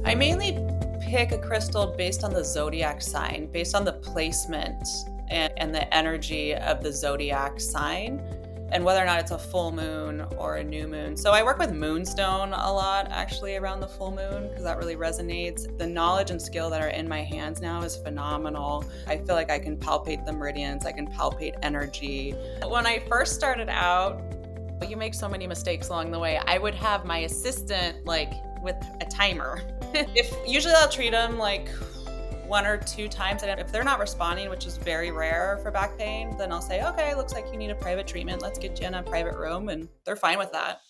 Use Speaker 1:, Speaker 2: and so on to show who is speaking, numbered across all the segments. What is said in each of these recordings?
Speaker 1: I mainly pick a crystal based on the zodiac sign, based on the placement and the energy of the zodiac sign, and whether or not it's a full moon or a new moon. So I work with moonstone a lot actually around the full moon because that really resonates. The knowledge and skill that are in my hands now is phenomenal. I feel like I can palpate the meridians, I can palpate energy. When I first started out, you make so many mistakes along the way. I would have my assistant with a timer. If usually I'll treat them like one or two times, and if they're not responding, which is very rare for back pain, then I'll say, okay, looks like you need a private treatment. Let's get you in a private room, and they're fine with that.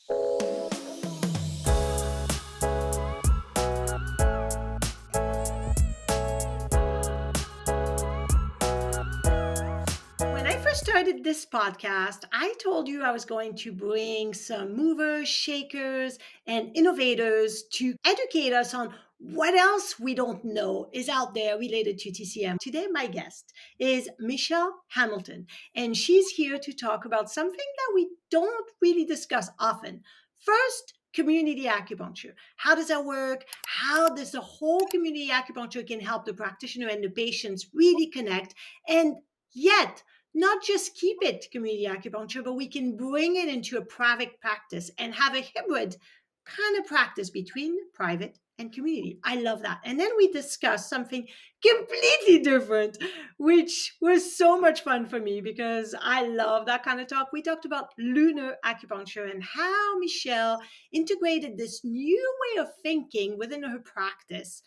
Speaker 2: When I first started this podcast, I told you I was going to bring some movers, shakers, and innovators to educate us on what else we don't know is out there related to TCM. Today, my guest is Michelle Hamilton, and she's here to talk about something that we don't really discuss often. First, community acupuncture. How does that work? How does the whole community acupuncture can help the practitioner and the patients really connect? And yet, not just keep it community acupuncture, but we can bring it into a private practice and have a hybrid kind of practice between private and community. I love that. And then we discussed something completely different, which was so much fun for me because I love that kind of talk. We talked about lunar acupuncture and how Michelle integrated this new way of thinking within her practice,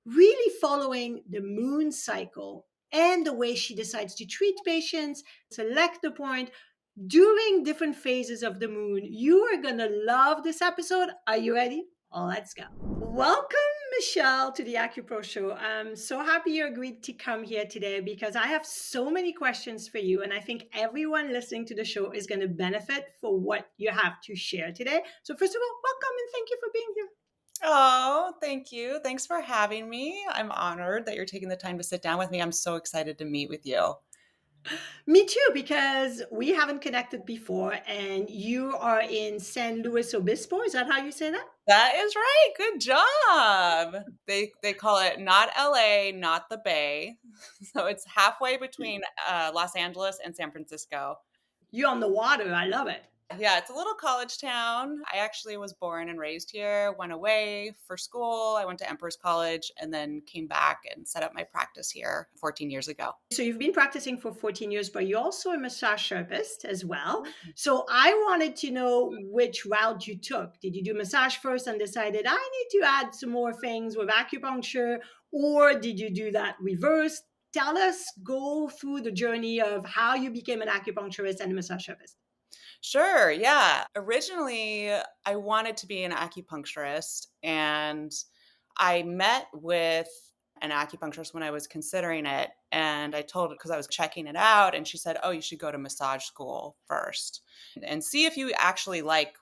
Speaker 2: really following the moon cycle and the way she decides to treat patients, select the point during different phases of the moon. You are going to love this episode. Are you ready? Let's go. Welcome, Michelle, to the Acupro Show. I'm so happy you agreed to come here today because I have so many questions for you. And I think everyone listening to the show is going to benefit for what you have to share today. So, first of all, welcome and thank you for being here.
Speaker 1: Oh, thank you. Thanks for having me. I'm honored that you're taking the time to sit down with me. I'm so excited to meet with you.
Speaker 2: Me too, because we haven't connected before, and you are in San Luis Obispo. Is that how you say that?
Speaker 1: That is right. Good job. They call it not LA, not the Bay. So it's halfway between Los Angeles and San Francisco.
Speaker 2: You're on the water. I love it.
Speaker 1: Yeah, it's a little college town. I actually was born and raised here, went away for school. I went to Emperor's College and then came back and set up my practice here 14 years ago.
Speaker 2: So you've been practicing for 14 years, but you're also a massage therapist as well. So I wanted to know which route you took. Did you do massage first and decided I need to add some more things with acupuncture, or did you do that reverse? Tell us, go through the journey of how you became an acupuncturist and a massage therapist.
Speaker 1: Sure. Yeah. Originally, I wanted to be an acupuncturist, and I met with an acupuncturist when I was considering it. And I told her because I was checking it out, and she said, oh, you should go to massage school first and see if you actually like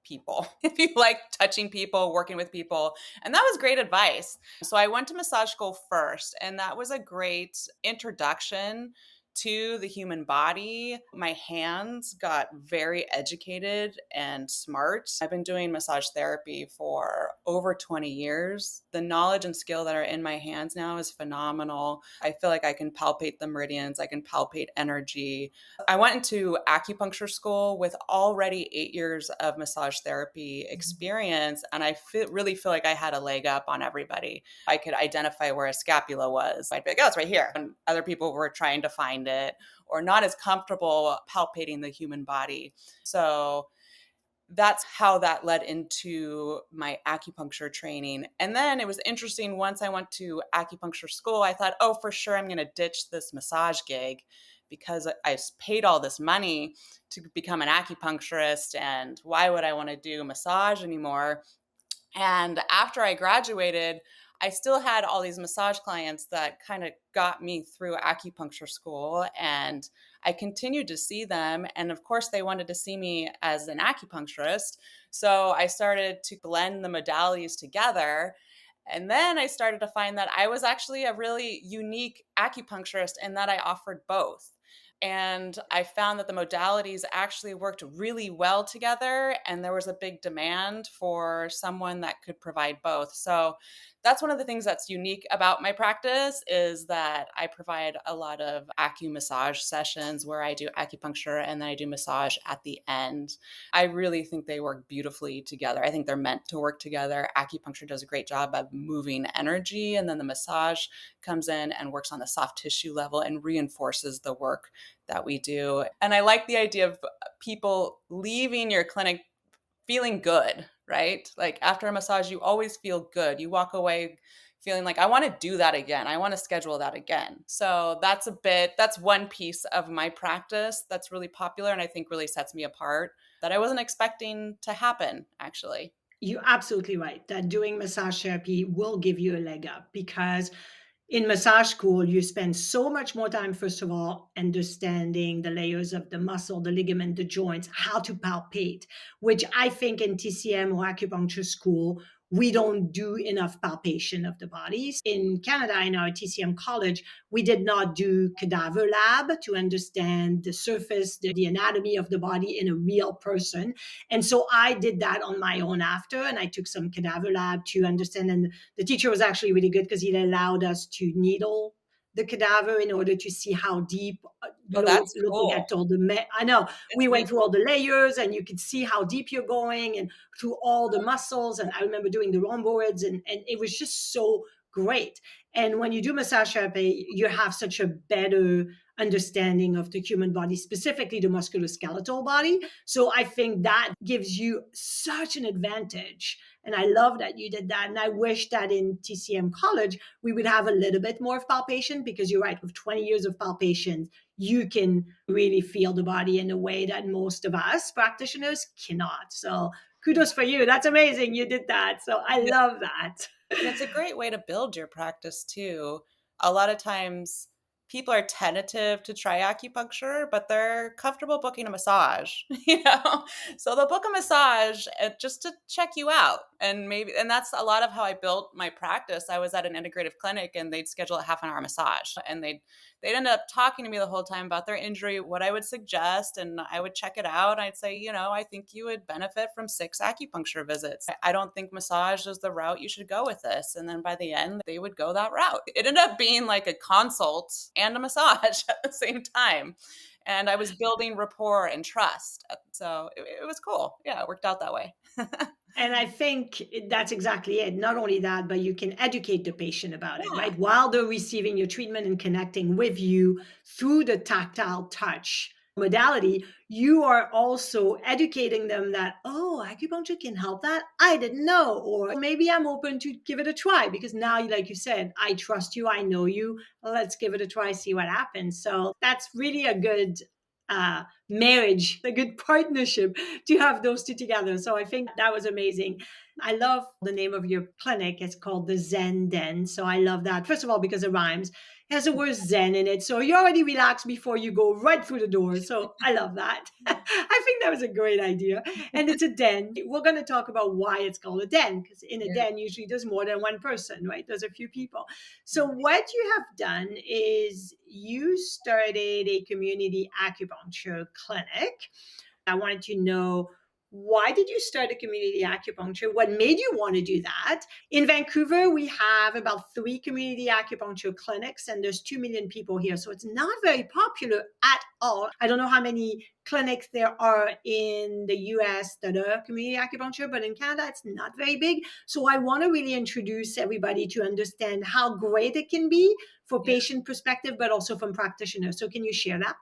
Speaker 1: people, if you like touching people, working with people. And that was great advice. So I went to massage school first, and that was a great introduction to the human body. My hands got very educated and smart. I've been doing massage therapy for over 20 years. The knowledge and skill that are in my hands now is phenomenal. I feel like I can palpate the meridians, I can palpate energy. I went into acupuncture school with already 8 years of massage therapy experience, and I really feel like I had a leg up on everybody. I could identify where a scapula was. I'd be like, oh, it's right here. And other people were trying to find it or not as comfortable palpating the human body. So that's how that led into my acupuncture training. And then it was interesting, once I went to acupuncture school, I thought, oh, for sure, I'm going to ditch this massage gig because I paid all this money to become an acupuncturist. And why would I want to do massage anymore? And after I graduated, I still had all these massage clients that kind of got me through acupuncture school, and I continued to see them. And of course, they wanted to see me as an acupuncturist. So I started to blend the modalities together. And then I started to find that I was actually a really unique acupuncturist and that I offered both. And I found that the modalities actually worked really well together, and there was a big demand for someone that could provide both. So that's one of the things that's unique about my practice is that I provide a lot of massage sessions where I do acupuncture and then I do massage at the end. I really think they work beautifully together. I think they're meant to work together. Acupuncture does a great job of moving energy, and then the massage comes in and works on the soft tissue level and reinforces the work that we do. And I like the idea of people leaving your clinic feeling good, right? Like after a massage, you always feel good. You walk away feeling like, I want to do that again. I want to schedule that again. So that's one piece of my practice that's really popular and I think really sets me apart that I wasn't expecting to happen, actually.
Speaker 2: You're absolutely right that doing massage therapy will give you a leg up because in massage school, you spend so much more time, first of all, understanding the layers of the muscle, the ligament, the joints, how to palpate, which I think in TCM or acupuncture school, we don't do enough palpation of the bodies. In Canada, in our TCM college, we did not do cadaver lab to understand the surface, the anatomy of the body in a real person. And so I did that on my own after, and I took some cadaver lab to understand. And the teacher was actually really good because he allowed us to needle the cadaver in order to see how deep
Speaker 1: Oh, that's
Speaker 2: looking
Speaker 1: cool.
Speaker 2: at all I know
Speaker 1: It's
Speaker 2: we went
Speaker 1: neat.
Speaker 2: through all the layers and you could see how deep you're going and through all the muscles, and I remember doing the rhomboids, and it was just so great. And when you do massage therapy, you have such a better understanding of the human body, specifically the musculoskeletal body. So I think that gives you such an advantage. And I love that you did that. And I wish that in TCM college, we would have a little bit more of palpation because you're right, with 20 years of palpation, you can really feel the body in a way that most of us practitioners cannot. So kudos for you. That's amazing. You did that. So I love that.
Speaker 1: And it's a great way to build your practice too. A lot of times people are tentative to try acupuncture, but they're comfortable booking a massage, you know? So they'll book a massage just to check you out. And that's a lot of how I built my practice. I was at an integrative clinic and they'd schedule a half an hour massage and they'd end up talking to me the whole time about their injury, what I would suggest, and I would check it out. I'd say, I think you would benefit from 6 acupuncture visits. I don't think massage is the route you should go with this. And then by the end, they would go that route. It ended up being like a consult and a massage at the same time. And I was building rapport and trust. So it was cool. Yeah, it worked out that way.
Speaker 2: And I think that's exactly it. Not only that, but you can educate the patient about it,
Speaker 1: Yeah.
Speaker 2: right? While they're receiving your treatment and connecting with you through the tactile touch modality, you are also educating them that, oh, acupuncture can help that. I didn't know. Or maybe I'm open to give it a try because now, like you said, I trust you. I know you. Let's give it a try, see what happens. So that's really a good marriage, a good partnership to have those two together. So I think that was amazing. I love the name of your clinic. It's called the Zen Den. So I love that. First of all, because it rhymes. It has the word Zen in it. So you're already relaxed before you go right through the door. So I love that. I think that was a great idea. And it's a den. We're going to talk about why it's called a den, because in a
Speaker 1: Yeah.
Speaker 2: den, usually there's more than one person, right? There's a few people. So what you have done is you started a community acupuncture clinic. I wanted to know, why did you start a community acupuncture? What made you want to do that? In Vancouver, we have about 3 community acupuncture clinics, and there's 2 million people here. So it's not very popular at all. I don't know how many clinics there are in the US that are community acupuncture, but in Canada, it's not very big. So I want to really introduce everybody to understand how great it can be for
Speaker 1: Yeah.
Speaker 2: patient perspective, but also from practitioners. So can you share that?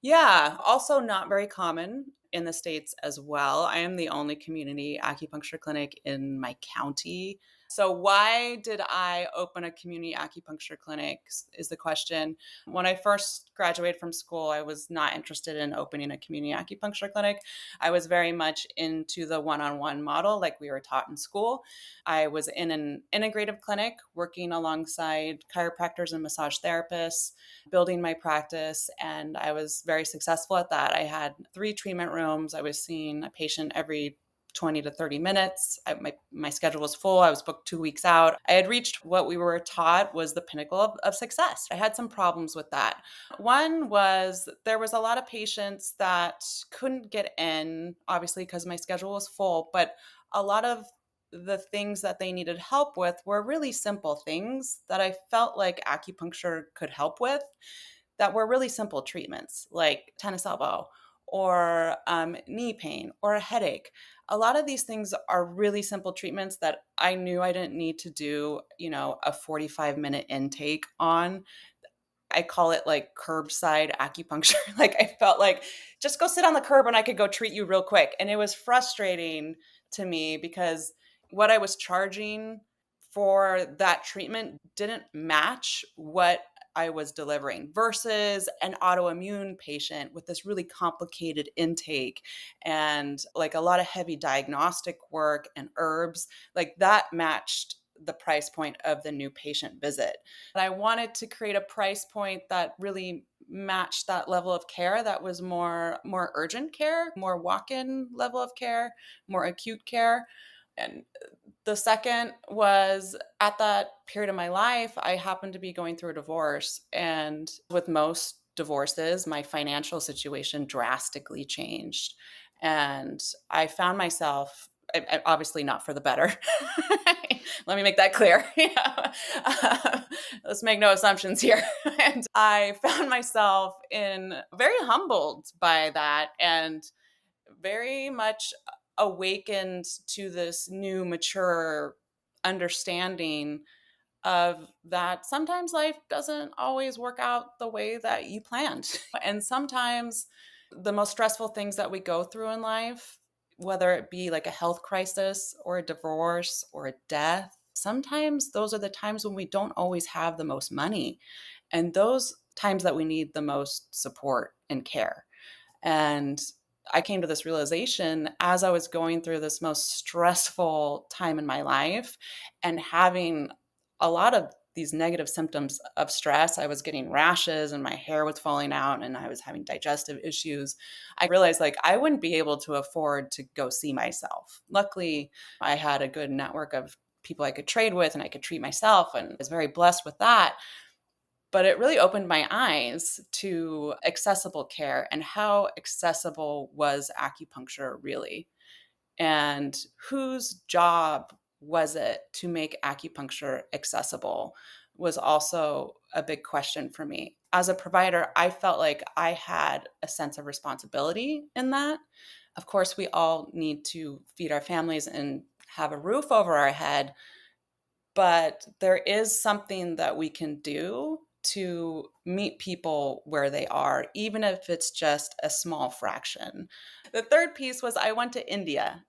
Speaker 1: Yeah, also not very common in the States as well. I am the only community acupuncture clinic in my county. So, why did I open a community acupuncture clinic is the question. When I first graduated from school, I was not interested in opening a community acupuncture clinic. I was very much into the one on one model, like we were taught in school. I was in an integrative clinic working alongside chiropractors and massage therapists, building my practice, and I was very successful at that. I had 3 treatment rooms. I was seeing a patient every 20 to 30 minutes. My schedule was full. I was booked 2 weeks out. I had reached what we were taught was the pinnacle of success. I had some problems with that. One was there was a lot of patients that couldn't get in, obviously, because my schedule was full, but a lot of the things that they needed help with were really simple things that I felt like acupuncture could help with, that were really simple treatments like tennis elbow or knee pain or a headache. A lot of these things are really simple treatments that I knew I didn't need to do, a 45-minute intake on. I call it like curbside acupuncture. Like I felt like just go sit on the curb and I could go treat you real quick. And it was frustrating to me because what I was charging for that treatment didn't match what I was delivering versus an autoimmune patient with this really complicated intake and like a lot of heavy diagnostic work and herbs. Like that matched the price point of the new patient visit. And I wanted to create a price point that really matched that level of care, that was more urgent care, more walk-in level of care, more acute care. And the second was at that period of my life, I happened to be going through a divorce. And with most divorces, my financial situation drastically changed. And I found myself, obviously not for the better. Let me make that clear. Let's make no assumptions here. And I found myself very humbled by that and very much awakened to this new mature understanding of that sometimes life doesn't always work out the way that you planned. And sometimes the most stressful things that we go through in life, whether it be like a health crisis or a divorce or a death, sometimes those are the times when we don't always have the most money, and those times that we need the most support and care. And I came to this realization as I was going through this most stressful time in my life and having a lot of these negative symptoms of stress. I was getting rashes and my hair was falling out and I was having digestive issues. I realized like I wouldn't be able to afford to go see myself. Luckily, I had a good network of people I could trade with and I could treat myself, and I was very blessed with that. But it really opened my eyes to accessible care and how accessible was acupuncture really, and whose job was it to make acupuncture accessible was also a big question for me. As a provider, I felt like I had a sense of responsibility in that. Of course, we all need to feed our families and have a roof over our head, but there is something that we can do to meet people where they are, even if it's just a small fraction. The third piece was I went to India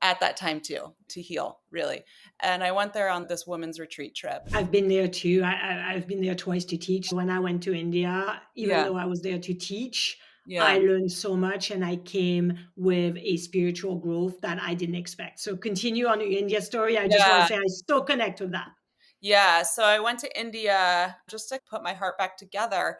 Speaker 1: at that time too, to heal, really. And I went there on this women's retreat trip.
Speaker 2: I've been there too. I've been there twice to teach. When I went to India, even
Speaker 1: Yeah.
Speaker 2: though I was there to teach, I
Speaker 1: Yeah.
Speaker 2: learned so much and I came with a spiritual growth that I didn't expect. So continue on your India story. I just want to
Speaker 1: Yeah.
Speaker 2: say I still connect with that.
Speaker 1: Yeah. So I went to India just to put my heart back together.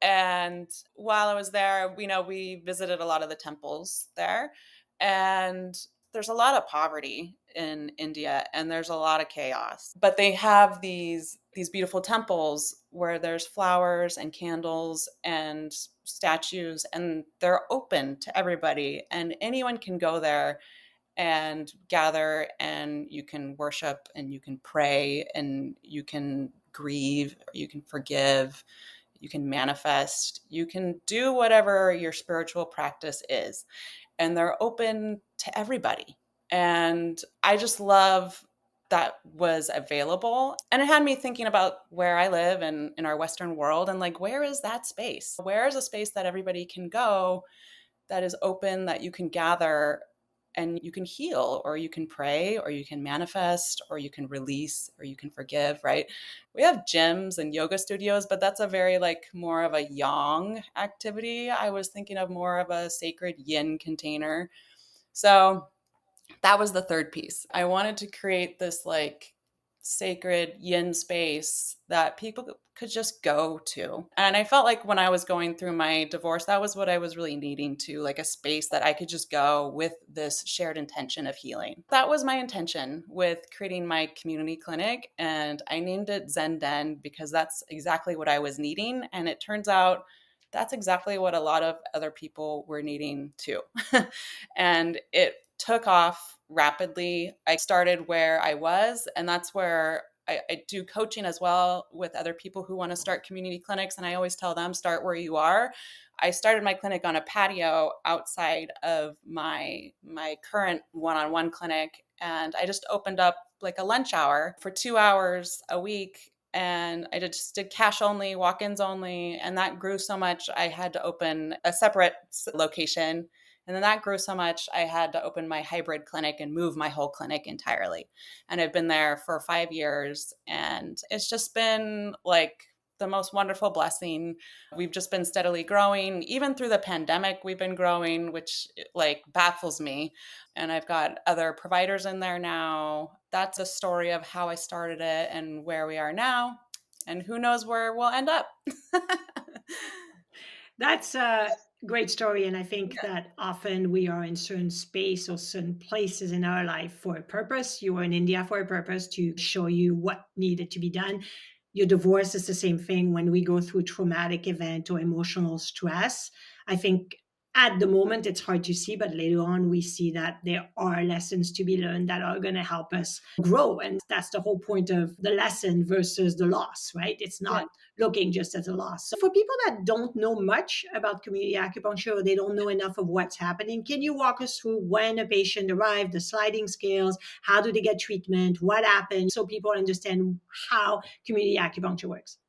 Speaker 1: And while I was there, we visited a lot of the temples there. And there's a lot of poverty in India and there's a lot of chaos. But they have these beautiful temples where there's flowers and candles and statues, and they're open to everybody and anyone can go there and gather, and you can worship and you can pray and you can grieve, or you can forgive, you can manifest, you can do whatever your spiritual practice is, and they're open to everybody. And I just love that was available. And it had me thinking about where I live and in our Western world, and like, where is that space? Where is a space that everybody can go, that is open, that you can gather and you can heal, or you can pray, or you can manifest, or you can release, or you can forgive, right? We have gyms and yoga studios, but that's a very like more of a yang activity. I was thinking of more of a sacred yin container. So that was the third piece. I wanted to create this like sacred yin space that people could just go to. And I felt like when I was going through my divorce, that was what I was really needing to, like a space that I could just go with this shared intention of healing. That was my intention with creating my community clinic. And I named it Zen Den because that's exactly what I was needing. And it turns out that's exactly what a lot of other people were needing too. And it took off rapidly. I started where I was, and that's where I do coaching as well with other people who want to start community clinics. And I always tell them, start where you are. I started my clinic on a patio outside of my current one-on-one clinic, and I just opened up like a lunch hour for 2 hours a week. And I just did cash only, walk ins only. And that grew so much, I had to open a separate location, and then that grew so much, I had to open my hybrid clinic and move my whole clinic entirely. And I've been there for 5 years. And it's just been like the most wonderful blessing. We've just been steadily growing. Even through the pandemic, we've been growing, which like baffles me. And I've got other providers in there now. That's a story of how I started it and where we are now. And who knows where we'll end up.
Speaker 2: That's a great story. And I think that often we are in certain space or certain places in our life for a purpose. You were in India for a purpose to show you what needed to be done. Your divorce is the same thing when we go through traumatic event or emotional stress. I think at the moment it's hard to see, but later on we see that there are lessons to be learned that are going to help us grow. And that's the whole point of the lesson versus the loss, right? It's
Speaker 1: Yeah.
Speaker 2: not looking just as a loss. So for people that don't know much about community acupuncture or they don't know enough of what's happening, can you walk us through when a patient arrived, the sliding scales, how do they get treatment, what happened, so people understand how community acupuncture works?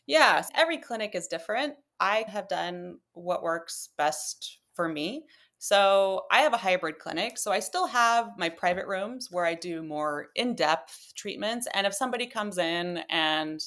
Speaker 1: Yes, every clinic is different. I have done what works best for me. So I have a hybrid clinic. So I still have my private rooms where I do more in depth treatments. And if somebody comes in and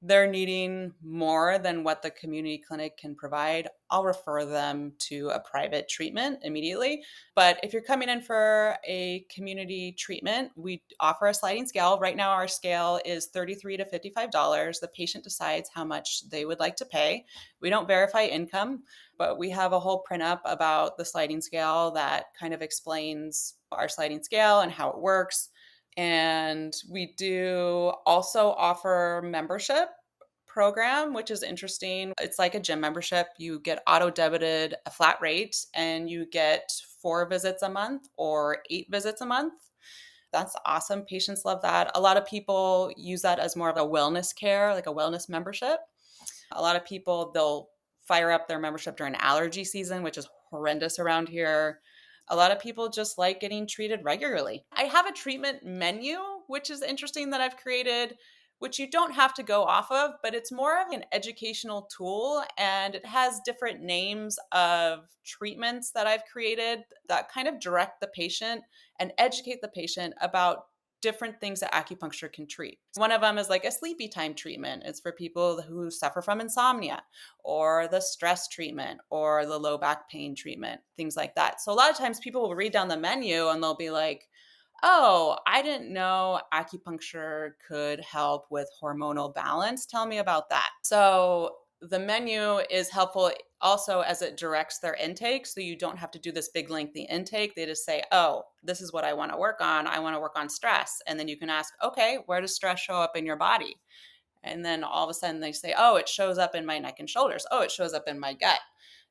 Speaker 1: they're needing more than what the community clinic can provide, I'll refer them to a private treatment immediately. But if you're coming in for a community treatment, we offer a sliding scale. Right now, our scale is $33 to $55. The patient decides how much they would like to pay. We don't verify income, but we have a whole print up about the sliding scale that kind of explains our sliding scale and how it works. And we do also offer membership program, which is interesting. It's like a gym membership. You get auto debited a flat rate and you get 4 visits a month or 8 visits a month. That's awesome. Patients love that. A lot of people use that as more of a wellness care, like a wellness membership. A lot of people, they'll fire up their membership during allergy season, which is horrendous around here. A lot of people just like getting treated regularly. I have a treatment menu, which is interesting that I've created, which you don't have to go off of, but it's more of an educational tool. And it has different names of treatments that I've created that kind of direct the patient and educate the patient about different things that acupuncture can treat. One of them is like a sleepy time treatment. It's for people who suffer from insomnia, or the stress treatment, or the low back pain treatment, things like that. So a lot of times people will read down the menu and they'll be like, oh, I didn't know acupuncture could help with hormonal balance. Tell me about that. So the menu is helpful also as it directs their intake. So you don't have to do this big lengthy intake. They just say, oh, this is what I want to work on. I want to work on stress. And then you can ask, okay, where does stress show up in your body? And then all of a sudden they say, oh, it shows up in my neck and shoulders. Oh, it shows up in my gut.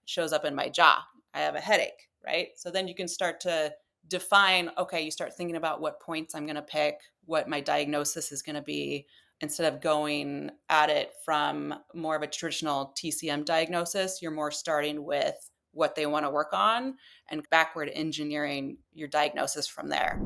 Speaker 1: It shows up in my jaw. I have a headache, right? So then you can start to define, okay, you start thinking about what points I'm going to pick, what my diagnosis is going to be, instead of going at it from more of a traditional TCM diagnosis. You're more starting with what they want to work on and backward engineering your diagnosis from there.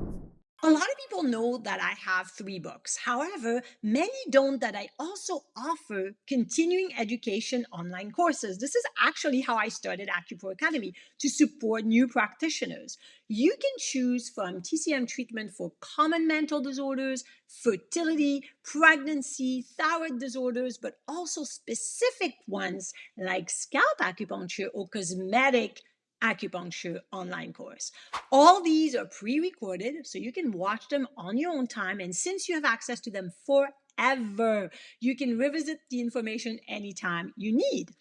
Speaker 2: A lot of people know that I have 3 books. However, many don't that I also offer continuing education online courses. This is actually how I started Acupro Academy to support new practitioners. You can choose from TCM treatment for common mental disorders, fertility, pregnancy, thyroid disorders, but also specific ones like scalp acupuncture or cosmetic acupuncture online course. All these are pre-recorded, so you can watch them on your own time. And since you have access to them forever, you can revisit the information anytime you need.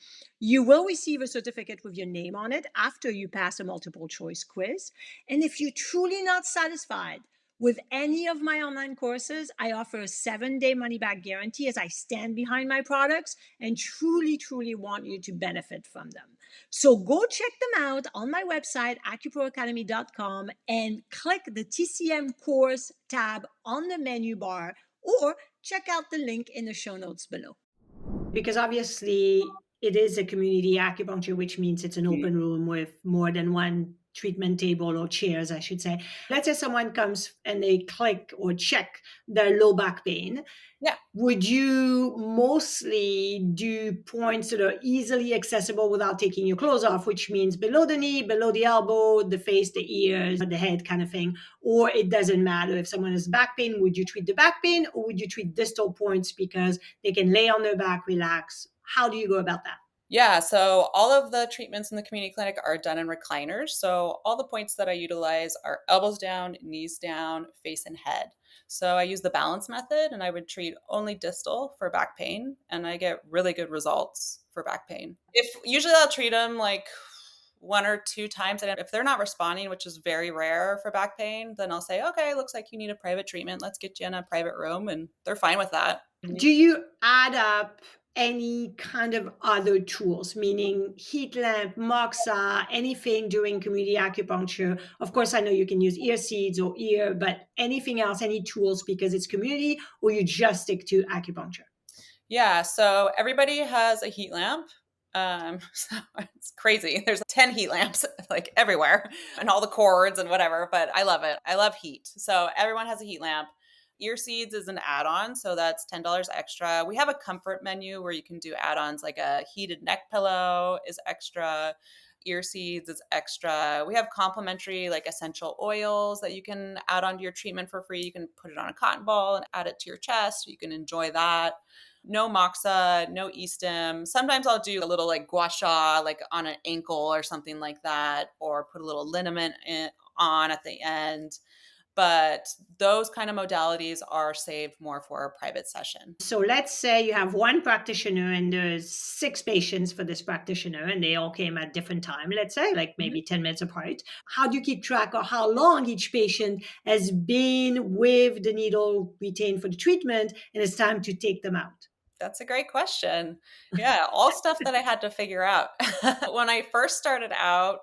Speaker 2: You will receive a certificate with your name on it after you pass a multiple choice quiz. And if you're truly not satisfied with any of my online courses, I offer a 7-day money back guarantee as I stand behind my products and truly, truly want you to benefit from them. So go check them out on my website, acuproacademy.com, and click the TCM course tab on the menu bar, or check out the link in the show notes below. Because obviously it is a community acupuncture, which means it's an
Speaker 1: Mhm.
Speaker 2: open room with more than one treatment table or chairs, I should say. Let's say someone comes and they click or check their low back pain.
Speaker 1: Yeah.
Speaker 2: Would you mostly do points that are easily accessible without taking your clothes off, which means below the knee, below the elbow, the face, the ears, the head kind of thing? Or it doesn't matter if someone has back pain, would you treat the back pain or would you treat distal points because they can lay on their back, relax? How do you go about that?
Speaker 1: Yeah, so all of the treatments in the community clinic are done in recliners. So all the points that I utilize are elbows down, knees down, face and head. So I use the balance method and I would treat only distal for back pain and I get really good results for back pain. If usually I'll treat them like 1 or 2 times and if they're not responding, which is very rare for back pain, then I'll say, "Okay, looks like you need a private treatment. Let's get you in a private room." And they're fine with that.
Speaker 2: Do you add up any kind of other tools, meaning heat lamp, moxa, anything during community acupuncture? Of course, I know you can use ear seeds or ear, but anything else, any tools because it's community, or you just stick to acupuncture?
Speaker 1: Yeah, so everybody has a heat lamp. So it's crazy. There's 10 heat lamps like everywhere and all the cords and whatever, but I love it. I love heat. So everyone has a heat lamp. Ear seeds is an add-on, so that's $10 extra. We have a comfort menu where you can do add-ons like a heated neck pillow is extra, ear seeds is extra. We have complimentary like essential oils that you can add onto your treatment for free. You can put it on a cotton ball and add it to your chest. You can enjoy that. No moxa, no e-stim. Sometimes I'll do a little like gua sha, like on an ankle or something like that, or put a little liniment on at the end. But those kind of modalities are saved more for a private session.
Speaker 2: So let's say you have one practitioner and there's 6 patients for this practitioner and they all came at different time, let's say like
Speaker 1: Mhm.
Speaker 2: maybe 10 minutes apart. How do you keep track of how long each patient has been with the needle retained for the treatment and it's time to take them out?
Speaker 1: That's a great question. Yeah, all stuff that I had to figure out. When I first started out,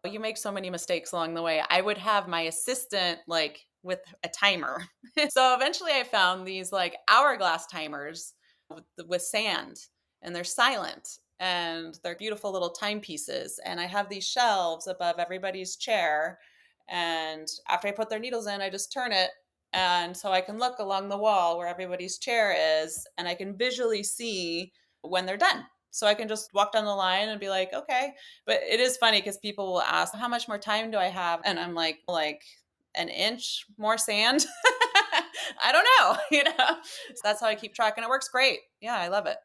Speaker 1: you make so many mistakes along the way. I would have my assistant like with a timer. So eventually I found these like hourglass timers with sand and they're silent and they're beautiful little timepieces. And I have these shelves above everybody's chair. And after I put their needles in, I just turn it. And so I can look along the wall where everybody's chair is and I can visually see when they're done. So I can just walk down the line and be like, okay. But it is funny because people will ask, how much more time do I have? And I'm like an inch more sand. I don't know, So that's how I keep track and it works great. Yeah, I love it.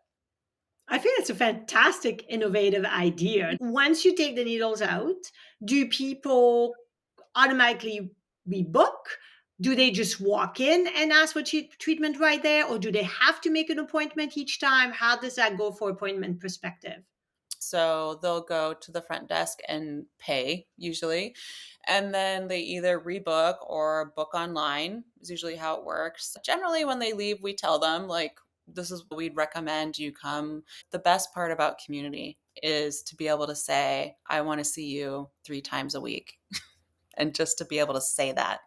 Speaker 2: I think it's a fantastic, innovative idea. Once you take the needles out, do people automatically rebook? Do they just walk in and ask for treatment right there, or do they have to make an appointment each time? How does that go for appointment perspective?
Speaker 1: So they'll go to the front desk and pay usually. And then they either rebook or book online, is usually how it works. Generally, when they leave, we tell them, like, this is what we'd recommend you come. The best part about community is to be able to say, I want to see you 3 times a week. And just to be able to say that,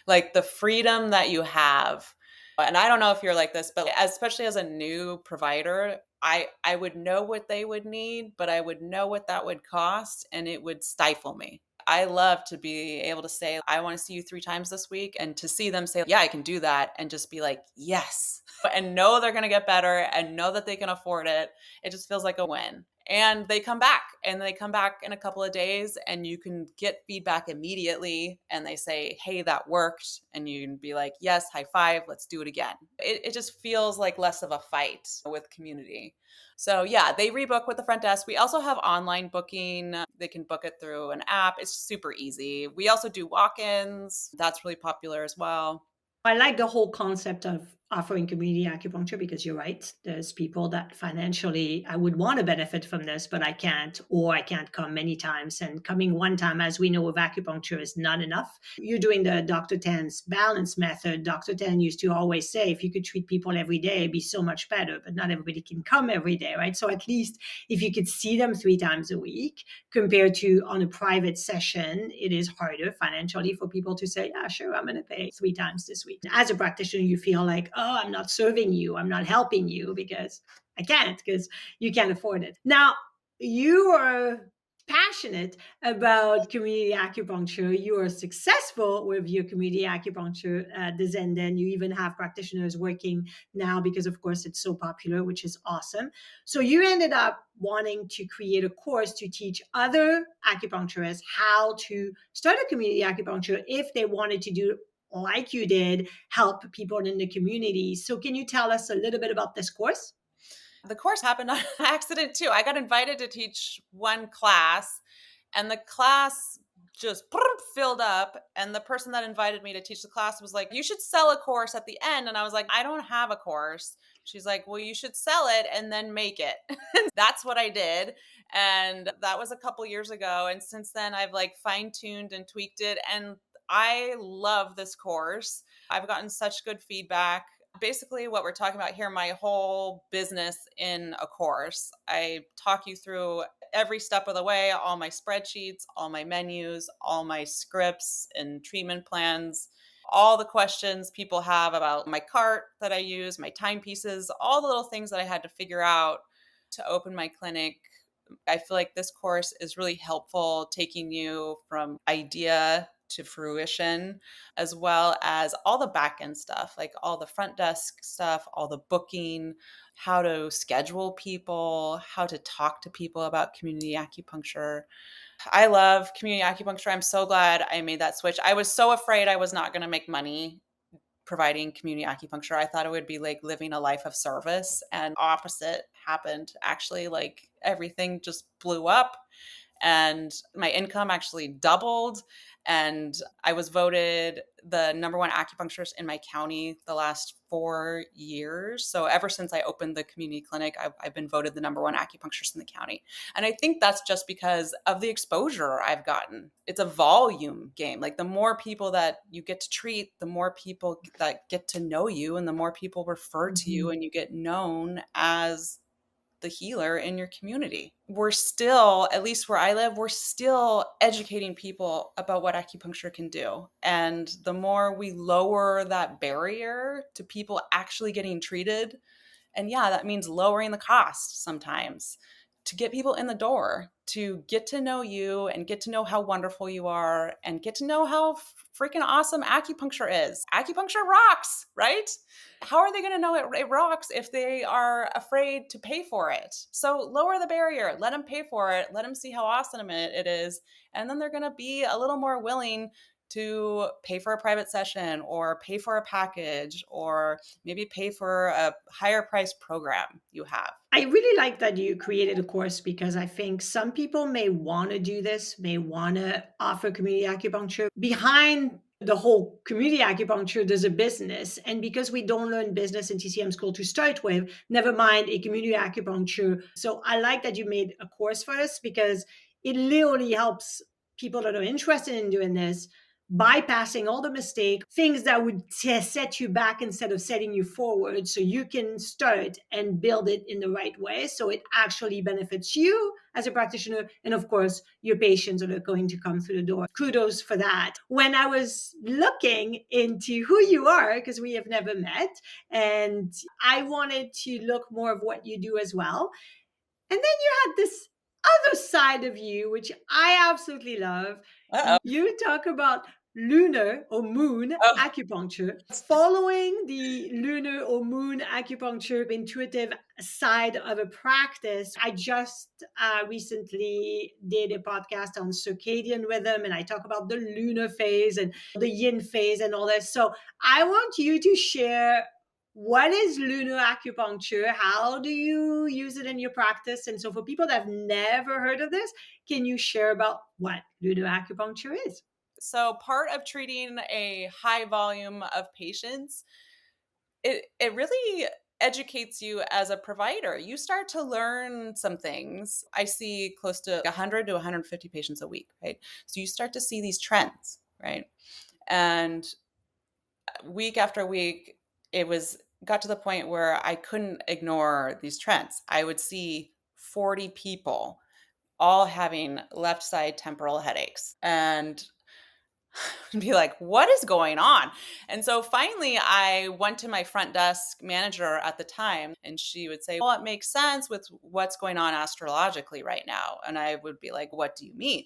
Speaker 1: like the freedom that you have. And I don't know if you're like this, but especially as a new provider, I would know what they would need, but I would know what that would cost and it would stifle me. I love to be able to say, I want to see you 3 times this week and to see them say, yeah, I can do that and just be like, yes, and know they're going to get better and know that they can afford it. It just feels like a win. And they come back, and they come back in a couple of days, and you can get feedback immediately, and they say, hey, that worked, and you can be like, yes, high five, let's do it again. It just feels like less of a fight with community. So yeah, they rebook with the front desk. We also have online booking. They can book it through an app. It's super easy. We also do walk-ins. That's really popular as well.
Speaker 2: I like the whole concept of offering community acupuncture because you're right. There's people that financially I would want to benefit from this, but I can't, or I can't come many times. And coming one time, as we know, with acupuncture is not enough. You're doing the Dr. Tan's balance method. Dr. Tan used to always say, if you could treat people every day, it'd be so much better, but not everybody can come every day, right? So at least if you could see them 3 times a week, compared to on a private session, it is harder financially for people to say, yeah, sure, I'm going to pay 3 times this week. As a practitioner, you feel like, oh, I'm not serving you, I'm not helping you because I can't, because you can't afford it. Now, you are passionate about community acupuncture. You are successful with your community acupuncture at the Zenden. You even have practitioners working now because, of course, it's so popular, which is awesome. So you ended up wanting to create a course to teach other acupuncturists how to start a community acupuncture if they wanted to do like you did, help people in the community. So can you tell us a little bit about this course?
Speaker 1: The course happened on accident too. I got invited to teach one class, and the class just filled up. And the person that invited me to teach the class was like, you should sell a course at the end. And I was like, I don't have a course. She's like, well, you should sell it and then make it. That's what I did. And that was a couple years ago. And since then, I've like fine tuned and tweaked it. And I love this course. I've gotten such good feedback. Basically, what we're talking about here, my whole business in a course. I talk you through every step of the way, all my spreadsheets, all my menus, all my scripts and treatment plans, all the questions people have about my cart that I use, my timepieces, all the little things that I had to figure out to open my clinic. I feel like this course is really helpful taking you from idea to fruition, as well as all the back end stuff, like all the front desk stuff, all the booking, how to schedule people, how to talk to people about community acupuncture. I love community acupuncture. I'm so glad I made that switch. I was so afraid I was not going to make money providing community acupuncture. I thought it would be like living a life of service, and opposite happened. Actually, like everything just blew up, and my income actually doubled. And I was voted the number one acupuncturist in my county the last 4 years. So ever since I opened the community clinic, I've been voted the number one acupuncturist in the county. And I think that's just because of the exposure I've gotten. It's a volume game. Like the more people that you get to treat, the more people that get to know you, and the more people refer to you,
Speaker 2: Mhm.
Speaker 1: and you get known as the healer in your community. We're still, at least where I live, we're still educating people about what acupuncture can do. And the more we lower that barrier to people actually getting treated, and yeah, that means lowering the cost sometimes to get people in the door, to get to know you and get to know how wonderful you are and get to know how freaking awesome acupuncture is. Acupuncture rocks, right? How are they going to know it rocks if they are afraid to pay for it? So lower the barrier, let them pay for it, let them see how awesome it is. And then they're going to be a little more willing to pay for a private session or pay for a package or maybe pay for a higher price program you have.
Speaker 2: I really like that you created a course because I think some people may want to do this, may want to offer community acupuncture. Behind the whole community acupuncture, there's a business. And because we don't learn business in TCM school to start with, never mind a community acupuncture. So I like that you made a course for us because it literally helps people that are interested in doing this bypassing all the mistake, things that would set you back instead of setting you forward, so you can start and build it in the right way so it actually benefits you as a practitioner and of course your patients that are going to come through the door. Kudos for that. When I was looking into who you are, because we have never met, and I wanted to look more of what you do as well, and then you had this other side of you, which I absolutely love.
Speaker 1: Uh-oh.
Speaker 2: You talk about lunar or moon
Speaker 1: Oh,
Speaker 2: acupuncture. Following the lunar or moon acupuncture intuitive side of a practice, I just recently did a podcast on circadian rhythm, and I talk about the lunar phase and the yin phase and all this. So I want you to share, what is lunar acupuncture? How do you use it in your practice? And so, for people that have never heard of this, can you share about what lunar acupuncture is?
Speaker 1: so part of treating a high volume of patients, it really educates you as a provider. You start to learn some things. I see close to 100 to 150 patients a week, right? So you start to see these trends, right? And week after week, it was got to the point where I couldn't ignore these trends. I would see 40 people all having left side temporal headaches. And and be like, what is going on? And so finally, I went to my front desk manager at the time, and she would say, well, it makes sense with what's going on astrologically right now. And I would be like, what do you mean?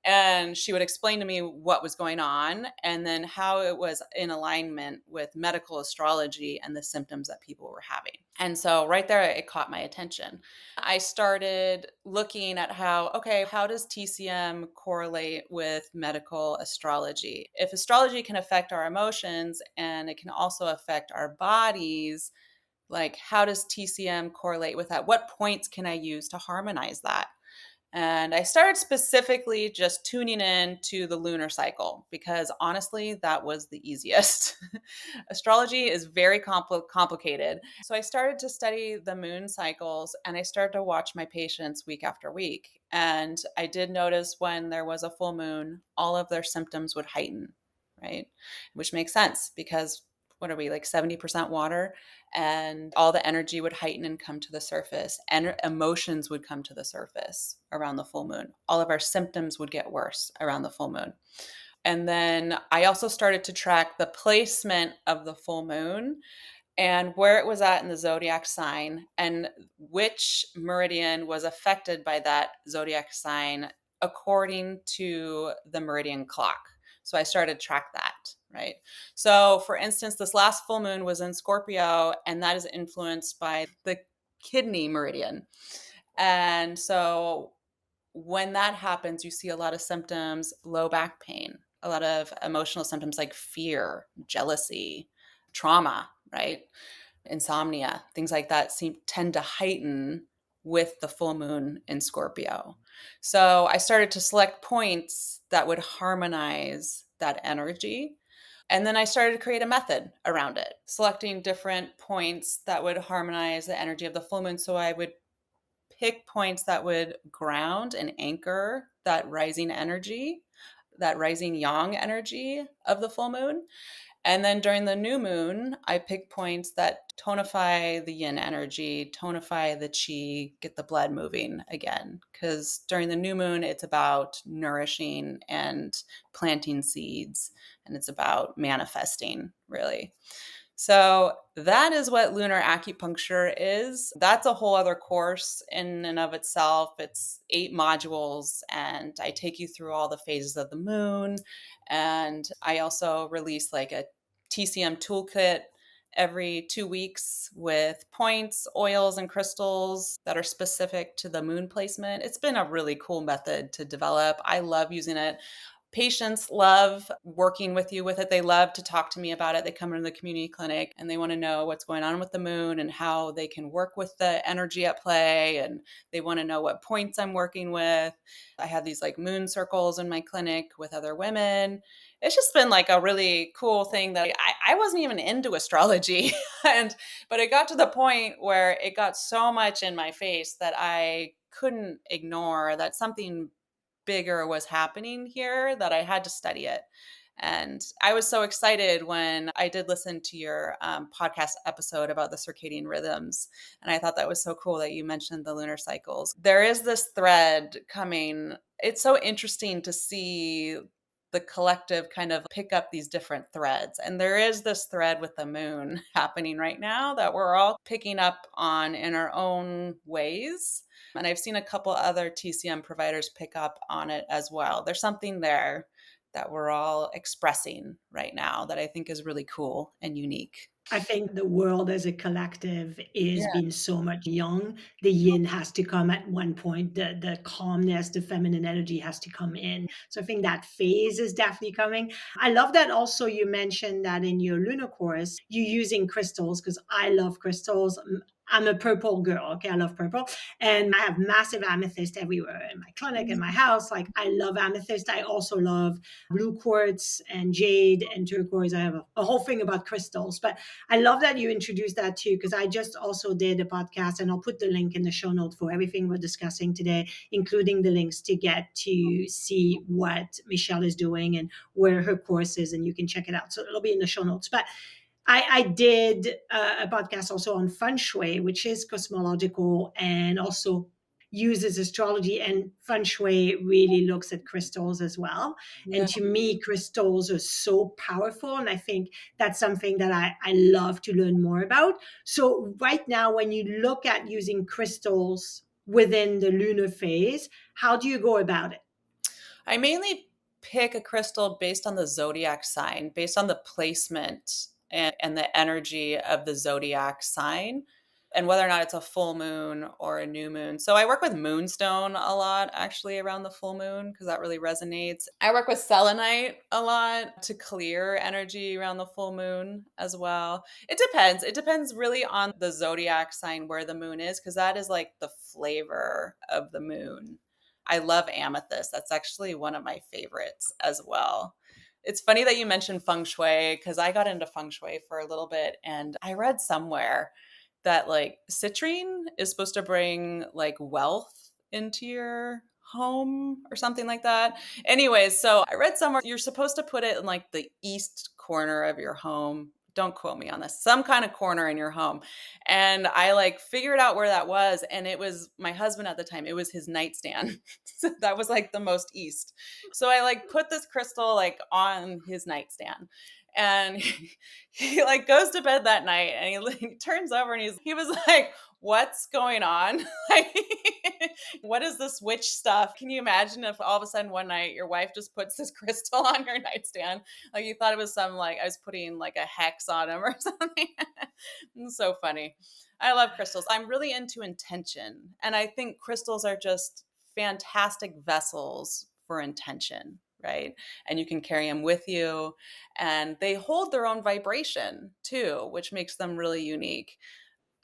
Speaker 1: And she would explain to me what was going on and then how it was in alignment with medical astrology and the symptoms that people were having. And so right there, it caught my attention. I started looking at okay, how does TCM correlate with medical astrology? If astrology can affect our emotions and it can also affect our bodies, like how does TCM correlate with that? What points can I use to harmonize that? And I started specifically just tuning in to the lunar cycle because honestly, that was the easiest. Astrology is very complicated. So I started to study the moon cycles and I started to watch my patients week after week. And I did notice when there was a full moon, all of their symptoms would heighten, right? Which makes sense because what are we, like 70% water? And all the energy would heighten and come to the surface, and emotions would come to the surface around the full moon. All of our symptoms would get worse around the full moon. And then I also started to track the placement of the full moon and where it was at in the zodiac sign and which meridian was affected by that zodiac sign according to the meridian clock. So I started to track that, right? So for instance, this last full moon was in Scorpio, and that is influenced by the kidney meridian. And so when that happens, you see a lot of symptoms, low back pain, a lot of emotional symptoms like fear, jealousy, trauma, right? Insomnia, things like that tend to heighten with the full moon in Scorpio. So I started to select points that would harmonize that energy. And then I started to create a method around it, selecting different points that would harmonize the energy of the full moon. So I would pick points that would ground and anchor that rising energy, that rising yang energy of the full moon. And then during the new moon, I pick points that tonify the yin energy, tonify the chi, get the blood moving again. Because during the new moon, it's about nourishing and planting seeds, and it's about manifesting, really. So that is what lunar acupuncture is. That's a whole other course in and of itself. It's 8 modules, and I take you through all the phases of the moon. And I also release like a TCM toolkit every 2 weeks with points, oils, and crystals that are specific to the moon placement. It's been a really cool method to develop. I love using it. Patients love working with you with it. They love to talk to me about it. They come into the community clinic and they want to know what's going on with the moon and how they can work with the energy at play. And they want to know what points I'm working with. I have these like moon circles in my clinic with other women. It's just been like a really cool thing that I wasn't even into astrology. But it got to the point where it got so much in my face that I couldn't ignore that something bigger was happening here that I had to study it. And I was so excited when I did listen to your podcast episode about the circadian rhythms. And I thought that was so cool that you mentioned the lunar cycles. There is this thread coming. It's so interesting to see the collective kind of pick up these different threads. And there is this thread with the moon happening right now that we're all picking up on in our own ways. And I've seen a couple other TCM providers pick up on it as well. There's something there that we're all expressing right now that I think is really cool and unique.
Speaker 2: I think the world as a collective is
Speaker 1: Yeah.
Speaker 2: being so much young. The yin has to come at one point. The calmness, the feminine energy has to come in. So I think that phase is definitely coming. I love that also you mentioned that in your lunar course, you're using crystals because I love crystals. I'm a purple girl. Okay. I love purple. And I have massive amethyst everywhere in my clinic, in my house. Like I love amethyst. I also love blue quartz and jade and turquoise. I have a whole thing about crystals. But I love that you introduced that too, because I just also did a podcast and I'll put the link in the show notes for everything we're discussing today, including the links to get to see what Michelle is doing and where her course is, and you can check it out. So it'll be in the show notes. But I did a podcast also on feng shui, which is cosmological and also uses astrology, and feng shui really looks at crystals as well.
Speaker 1: Yeah.
Speaker 2: And to me, crystals are so powerful. And I think that's something that I love to learn more about. So right now, when you look at using crystals within the lunar phase, how do you go about it?
Speaker 1: I mainly pick a crystal based on the zodiac sign, based on the placement and the energy of the zodiac sign, and whether or not it's a full moon or a new moon. So I work with moonstone a lot actually around the full moon because that really resonates. I work with selenite a lot to clear energy around the full moon as well. It depends. It depends really on the zodiac sign where the moon is because that is like the flavor of the moon. I love amethyst. That's actually one of my favorites as well. It's funny that you mentioned feng shui because I got into feng shui for a little bit and I read somewhere that like citrine is supposed to bring like wealth into your home or something like that. Anyways, so I read somewhere you're supposed to put it in like the east corner of your home. Don't quote me on this. Some kind of corner in your home. And I like figured out where that was and it was my husband at the time. It was his nightstand. So that was like the most east. So I like put this crystal like on his nightstand and he like goes to bed that night and he like, turns over and he was like, what's going on? Like, what is this witch stuff? Can you imagine if all of a sudden one night your wife just puts this crystal on your nightstand? Like you thought it was some like I was putting like a hex on him or something. It's so funny. I love crystals. I'm really into intention. And I think crystals are just fantastic vessels for intention, right? And you can carry them with you. And they hold their own vibration too, which makes them really unique.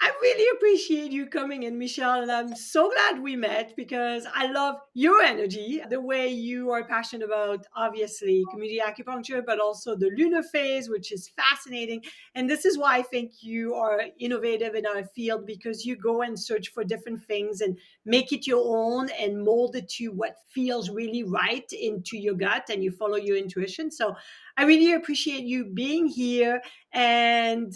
Speaker 2: I really appreciate you coming in, Michelle, and I'm so glad we met because I love your energy, the way you are passionate about, obviously, community acupuncture, but also the lunar phase, which is fascinating. And this is why I think you are innovative in our field because you go and search for different things and make it your own and mold it to what feels really right into your gut and you follow your intuition. So I really appreciate you being here. And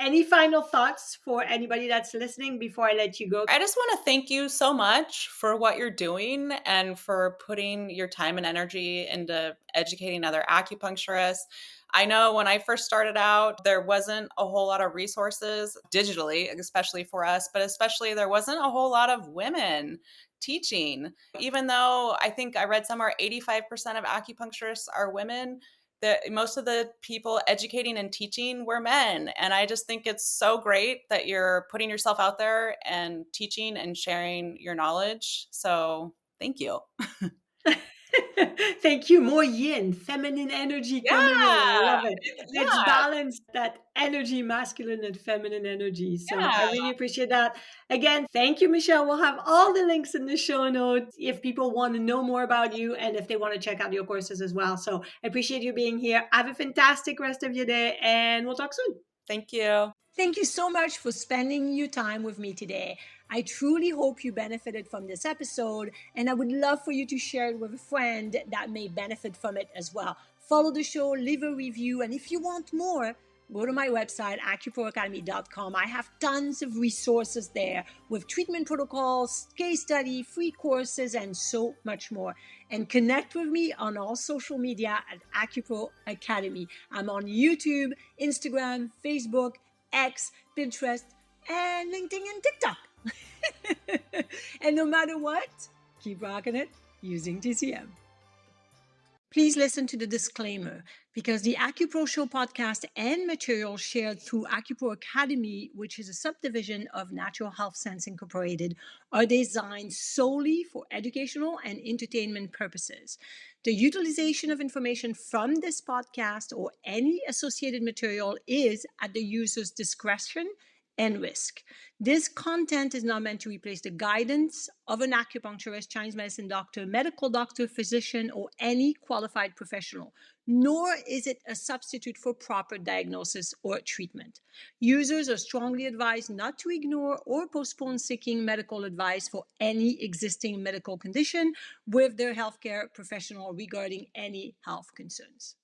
Speaker 2: any final thoughts for anybody that's listening before I let you go?
Speaker 1: I just want to thank you so much for what you're doing and for putting your time and energy into educating other acupuncturists. I know when I first started out, there wasn't a whole lot of resources digitally, especially for us, but especially there wasn't a whole lot of women teaching. Even though I think I read somewhere 85% of acupuncturists are women, most of the people educating and teaching were men. And I just think it's so great that you're putting yourself out there and teaching and sharing your knowledge. So thank you.
Speaker 2: Thank you. More yin, feminine energy coming in. I
Speaker 1: Yeah.
Speaker 2: love it. Let's
Speaker 1: Yeah.
Speaker 2: balance that energy, masculine and feminine energy. So I
Speaker 1: Yeah.
Speaker 2: really appreciate that. Again, thank you, Michelle. We'll have all the links in the show notes if people want to know more about you and if they want to check out your courses as well. So I appreciate you being here. Have a fantastic rest of your day and we'll talk soon.
Speaker 1: Thank you.
Speaker 2: Thank you so much for spending your time with me today. I truly hope you benefited from this episode, and I would love for you to share it with a friend that may benefit from it as well. Follow the show, leave a review, and if you want more, go to my website, acuproacademy.com. I have tons of resources there with treatment protocols, case study, free courses, and so much more. And connect with me on all social media at Acupro Academy. I'm on YouTube, Instagram, Facebook, X, Pinterest, and LinkedIn and TikTok. And no matter what, keep rocking it using TCM. Please listen to the disclaimer because the Acupro Show podcast and materials shared through Acupro Academy, which is a subdivision of Natural Health Sense Incorporated, are designed solely for educational and entertainment purposes. The utilization of information from this podcast or any associated material is at the user's discretion and risk. This content is not meant to replace the guidance of an acupuncturist, Chinese medicine doctor, medical doctor, physician, or any qualified professional, nor is it a substitute for proper diagnosis or treatment. Users are strongly advised not to ignore or postpone seeking medical advice for any existing medical condition with their healthcare professional regarding any health concerns.